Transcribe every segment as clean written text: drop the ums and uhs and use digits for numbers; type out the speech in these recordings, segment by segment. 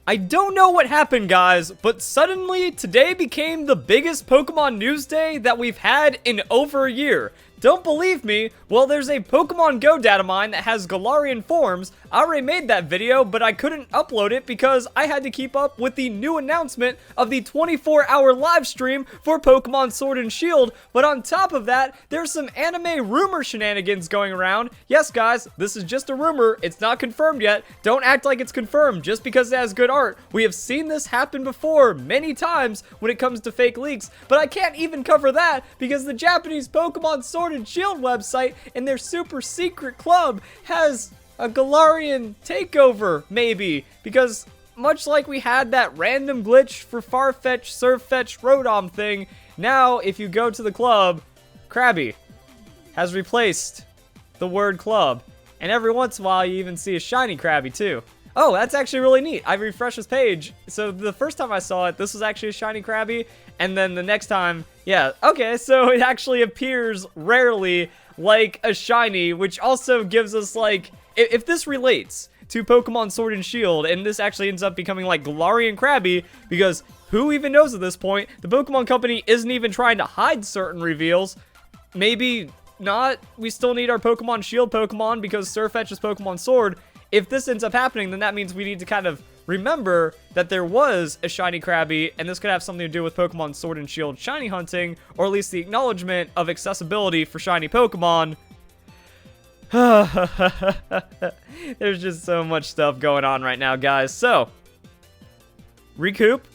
I don't know what happened, guys, but suddenly today became the biggest Pokemon news day that we've had in over a year. Don't believe me? Well, there's a Pokemon Go data mine that has Galarian forms. I already made that video, but I couldn't upload it because I had to keep up with the new announcement of the 24-hour live stream for Pokemon Sword and Shield. But on top of that, there's some anime rumor shenanigans going around. Yes, guys, this is just a rumor. It's not confirmed yet. Don't act like it's confirmed just because it has good art. We have seen this happen before many times when it comes to fake leaks, but I can't even cover that because the Japanese Pokemon Sword and Shield website in their super secret club has a Galarian takeover, maybe, because much like we had that random glitch for farfetch'd, sirfetch'd, Rotom thing, now if you go to the club, Krabby has replaced the word club, and every once in a while you even see a shiny Krabby too. Oh, that's actually really neat. I refreshed this page, so the first time I saw it, this was actually a shiny Krabby, and then the next time, yeah, okay, so it actually appears rarely like a shiny, which also gives us, like, if this relates to Pokemon Sword and Shield, and this actually ends up becoming like Galarian Krabby, because who even knows at this point? The Pokemon Company isn't even trying to hide certain reveals. Maybe not. We still need our Pokemon Shield Pokemon because Sirfetch'd is Pokemon Sword. If this ends up happening, then that means we need to kind of remember that there was a shiny Krabby, and this could have something to do with Pokemon Sword and Shield shiny hunting, or at least the acknowledgement of accessibility for shiny Pokemon. There's just so much stuff going on right now, guys. So, recoup.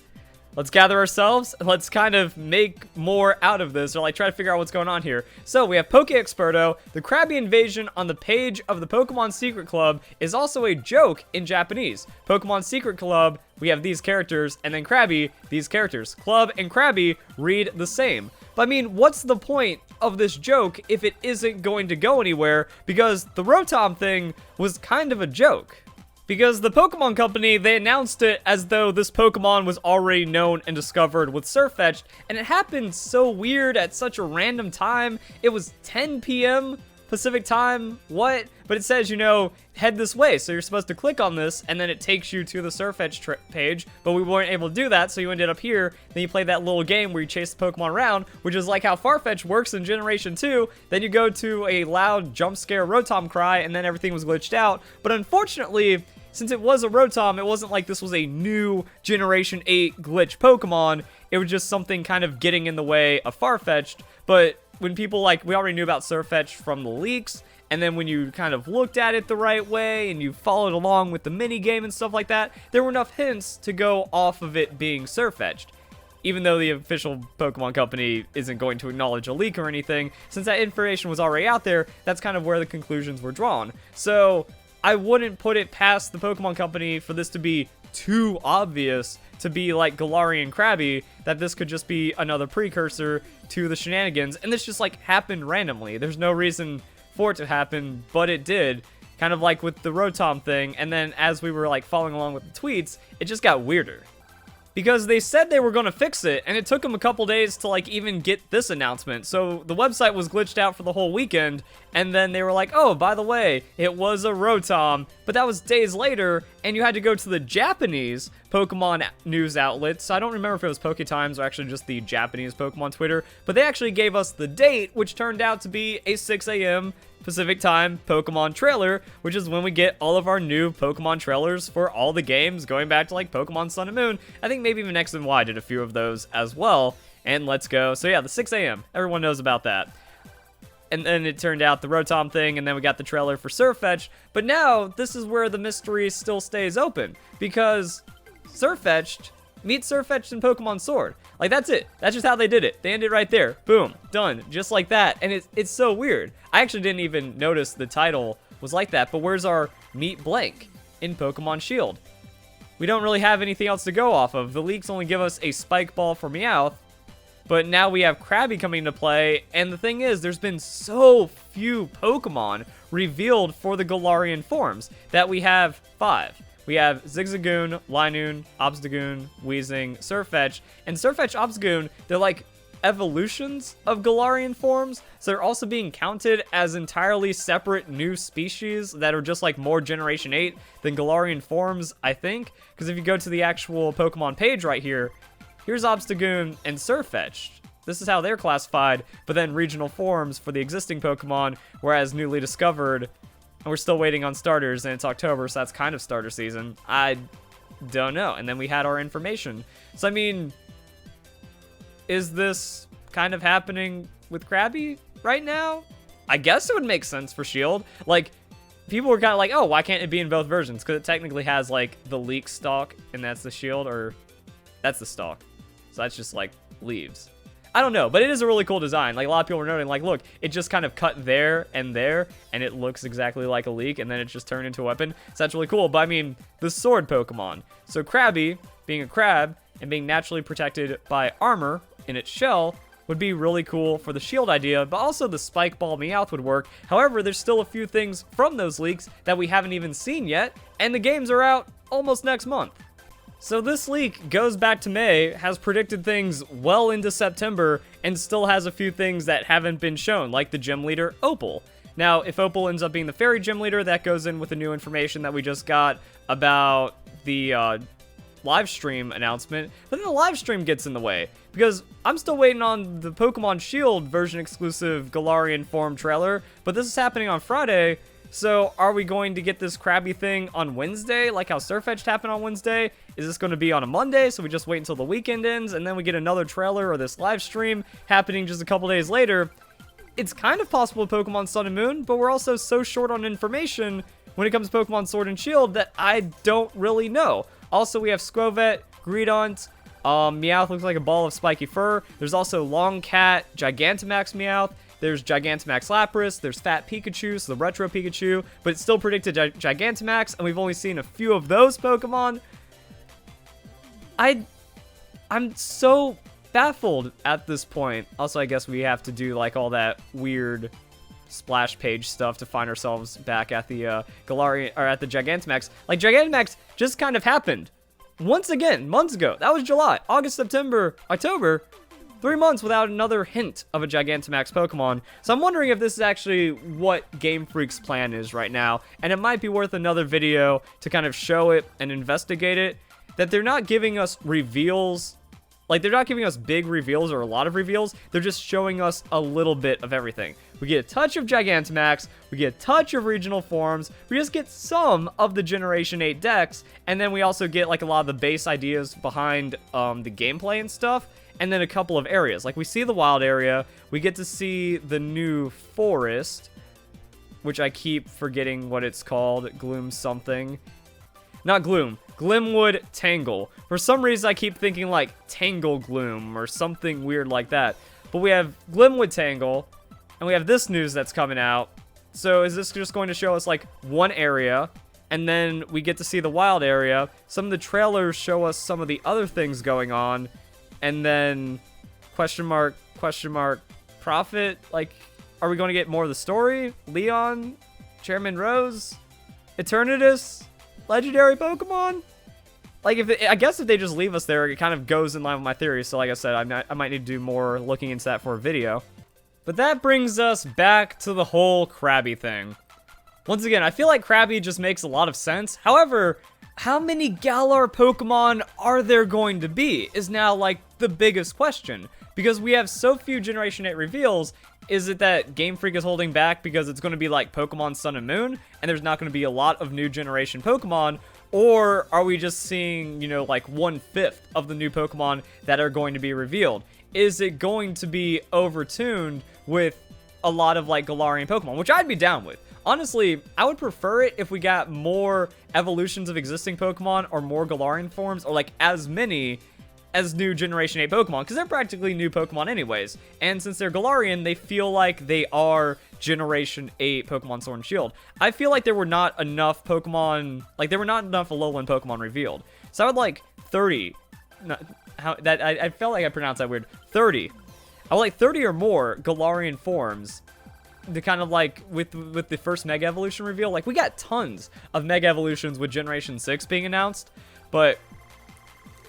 Let's gather ourselves. Let's kind of make more out of this, or like try to figure out what's going on here. So we have Poke-Experto. The Krabby invasion on the page of the Pokemon Secret Club is also a joke in Japanese. Pokemon Secret Club, we have these characters, and then Krabby, these characters. Club and Krabby read the same. But I mean, what's the point of this joke if it isn't going to go anywhere? Because the Rotom thing was kind of a joke. Because the Pokemon Company, they announced it as though this Pokemon was already known and discovered with Sirfetch'd, and it happened so weird at such a random time. It was 10 p.m. Pacific time, what? But it says, you know, head this way, so you're supposed to click on this, and then it takes you to the Sirfetch'd page, but we weren't able to do that, so you ended up here, then you play that little game where you chase the Pokemon around, which is like how Farfetch'd works in Generation 2, then you go to a loud jump scare Rotom cry, and then everything was glitched out, but unfortunately, since it was a Rotom, it wasn't like this was a new Generation 8 glitch Pokemon. It was just something kind of getting in the way of Farfetch'd. But when people, like, we already knew about Sirfetch'd from the leaks, and then when you kind of looked at it the right way, and you followed along with the mini-game and stuff like that, there were enough hints to go off of it being Sirfetch'd. Even though the official Pokemon Company isn't going to acknowledge a leak or anything, since that information was already out there, that's kind of where the conclusions were drawn. So I wouldn't put it past the Pokemon Company for this to be too obvious to be like Galarian Krabby, that this could just be another precursor to the shenanigans, and this just like happened randomly. There's no reason for it to happen, but it did, kind of like with the Rotom thing, and then as we were like following along with the tweets, it just got weirder. Because they said they were going to fix it, and it took them a couple days to, like, even get this announcement. So the website was glitched out for the whole weekend, and then they were like, oh, by the way, it was a Rotom. But that was days later, and you had to go to the Japanese Pokemon news outlets. So I don't remember if it was PokeTimes or actually just the Japanese Pokemon Twitter. But they actually gave us the date, which turned out to be a 6 a.m. Pacific Time Pokemon trailer, which is when we get all of our new Pokemon trailers for all the games, going back to like Pokemon Sun and Moon. I think maybe even X and Y did a few of those as well. And let's go. So yeah, the 6 a.m. Everyone knows about that. And then it turned out the Rotom thing, and then we got the trailer for Sirfetch'd. But now, this is where the mystery still stays open, because Sirfetch'd meets Sirfetch'd in Pokemon Sword. Like, that's it. That's just how they did it. They ended right there. Boom. Done. Just like that. And it's so weird. I actually didn't even notice the title was like that. But where's our meet blank in Pokemon Shield? We don't really have anything else to go off of. The leaks only give us a Spike Ball for Meowth. But now we have Krabby coming into play. And the thing is, there's been so few Pokemon revealed for the Galarian forms that we have 5. We have Zigzagoon, Linoon, Obstagoon, Weezing, Sirfetch'd, and Sirfetch'd, Obstagoon, they're like evolutions of Galarian forms, so they're also being counted as entirely separate new species that are just like more Generation 8 than Galarian forms, I think. Because if you go to the actual Pokemon page right here, here's Obstagoon and Sirfetch'd. This is how they're classified, but then regional forms for the existing Pokemon, whereas newly discovered, and we're still waiting on starters, and it's October, so that's kind of starter season. I don't know. And then we had our information. So, I mean, is this kind of happening with Krabby right now? I guess it would make sense for Shield. Like, people were kind of like, oh, why can't it be in both versions? Because it technically has, like, the leek stalk, and that's the Shield, or that's the stalk. So that's just, like, leaves. I don't know, but it is a really cool design. Like, a lot of people were noting, like, look, it just kind of cut there, and it looks exactly like a leek, and then it just turned into a weapon. So that's really cool. But, I mean, the sword Pokemon. So Krabby, being a crab, and being naturally protected by armor in its shell, would be really cool for the Shield idea, but also the Spike Ball Meowth would work. However, there's still a few things from those leaks that we haven't even seen yet, and the games are out almost next month. So this leak goes back to May, has predicted things well into September, and still has a few things that haven't been shown, like the gym leader, Opal. Now, if Opal ends up being the fairy gym leader, that goes in with the new information that we just got about the live stream announcement, but then the live stream gets in the way, because I'm still waiting on the Pokemon Shield version exclusive Galarian form trailer, but this is happening on Friday. So, are we going to get this Krabby thing on Wednesday, like how Sirfetch'd happened on Wednesday? Is this going to be on a Monday, so we just wait until the weekend ends, and then we get another trailer or this live stream happening just a couple days later? It's kind of possible with Pokemon Sun and Moon, but we're also so short on information when it comes to Pokemon Sword and Shield that I don't really know. Also, we have Skwovet, Greedent, Meowth looks like a ball of spiky fur. There's also Longcat, Gigantamax Meowth. There's Gigantamax Lapras, there's Fat Pikachu, so the Retro Pikachu, but it's still predicted Gigantamax, and we've only seen a few of those Pokemon. I'm so baffled at this point. Also, I guess we have to do, like, all that weird splash page stuff to find ourselves back at the Galarian, or at the Gigantamax. Like, Gigantamax just kind of happened. Once again, months ago. That was July, August, September, October. 3 months without another hint of a Gigantamax Pokemon. So I'm wondering if this is actually what Game Freak's plan is right now. And it might be worth another video to kind of show it and investigate it. That they're not giving us reveals. Like, they're not giving us big reveals or a lot of reveals. They're just showing us a little bit of everything. We get a touch of Gigantamax. We get a touch of regional forms. We just get some of the Generation 8 decks. And then we also get, like, a lot of the base ideas behind the gameplay and stuff. And then a couple of areas. Like, we see the wild area. We get to see the new forest, which I keep forgetting what it's called. Gloom something. Not Gloom. Glimwood Tangle. For some reason, I keep thinking, like, Tangle Gloom or something weird like that. But we have Glimwood Tangle, and we have this news that's coming out. So is this just going to show us, like, one area, and then we get to see the wild area? Some of the trailers show us some of the other things going on. And then, question mark, profit? Like, are we going to get more of the story? Leon? Chairman Rose? Eternatus? Legendary Pokemon? Like, I guess if they just leave us there, it kind of goes in line with my theory. So, like I said, I might need to do more looking into that for a video. But that brings us back to the whole Krabby thing. Once again, I feel like Krabby just makes a lot of sense. However, how many Galar Pokemon are there going to be is now, like, the biggest question. Because we have so few Generation 8 reveals. Is it that Game Freak is holding back because it's going to be like Pokemon Sun and Moon, and there's not going to be a lot of new generation Pokemon? Or are we just seeing, you know, like 1/5 of the new Pokemon that are going to be revealed? Is it going to be overtuned with a lot of, like, Galarian Pokemon, which I'd be down with? Honestly, I would prefer it if we got more evolutions of existing Pokemon or more Galarian forms, or, like, as many as new Generation 8 Pokemon, because they're practically new Pokemon anyways. And since they're Galarian, they feel like they are Generation 8 Pokemon Sword and Shield. I feel like there were not enough Pokemon, like, there were not enough Alolan Pokemon revealed. So I would like 30, I felt like I pronounced that weird, 30. I would like 30 or more Galarian forms to kind of, like, with the first Mega Evolution reveal. Like, we got tons of Mega Evolutions with Generation 6 being announced, but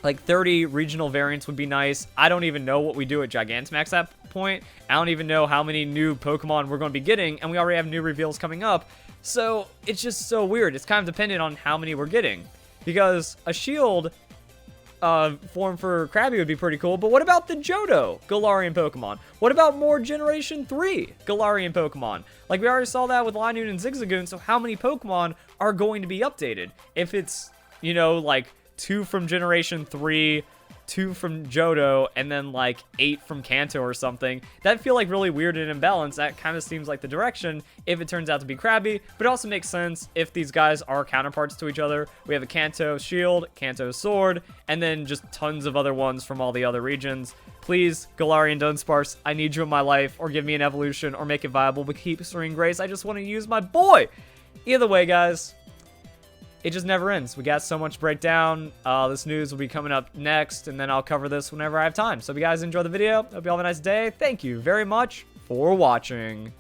Like 30 regional variants would be nice. I don't even know what we do at Gigantamax at that point. I don't even know how many new Pokemon we're going to be getting, and we already have new reveals coming up. So it's just so weird. It's kind of dependent on how many we're getting. Because a shield form for Krabby would be pretty cool, but what about the Johto Galarian Pokemon? What about more Generation 3 Galarian Pokemon? Like, we already saw that with Linoone and Zigzagoon, so how many Pokemon are going to be updated? If it's, you know, like 2 from Generation 3, 2 from Johto, and then like 8 from Kanto or something, that'd feel like really weird and imbalanced. That kind of seems like the direction if it turns out to be Krabby, but it also makes sense if these guys are counterparts to each other. We have a Kanto Shield, Kanto Sword, and then just tons of other ones from all the other regions. Please, Galarian Dunsparce, I need you in my life, or give me an evolution, or make it viable, but keep Serene Grace. I just want to use my boy! Either way, guys, it just never ends. We got so much breakdown. This news will be coming up next, and then I'll cover this whenever I have time. So if you guys enjoy the video, hope you all have a nice day. Thank you very much for watching.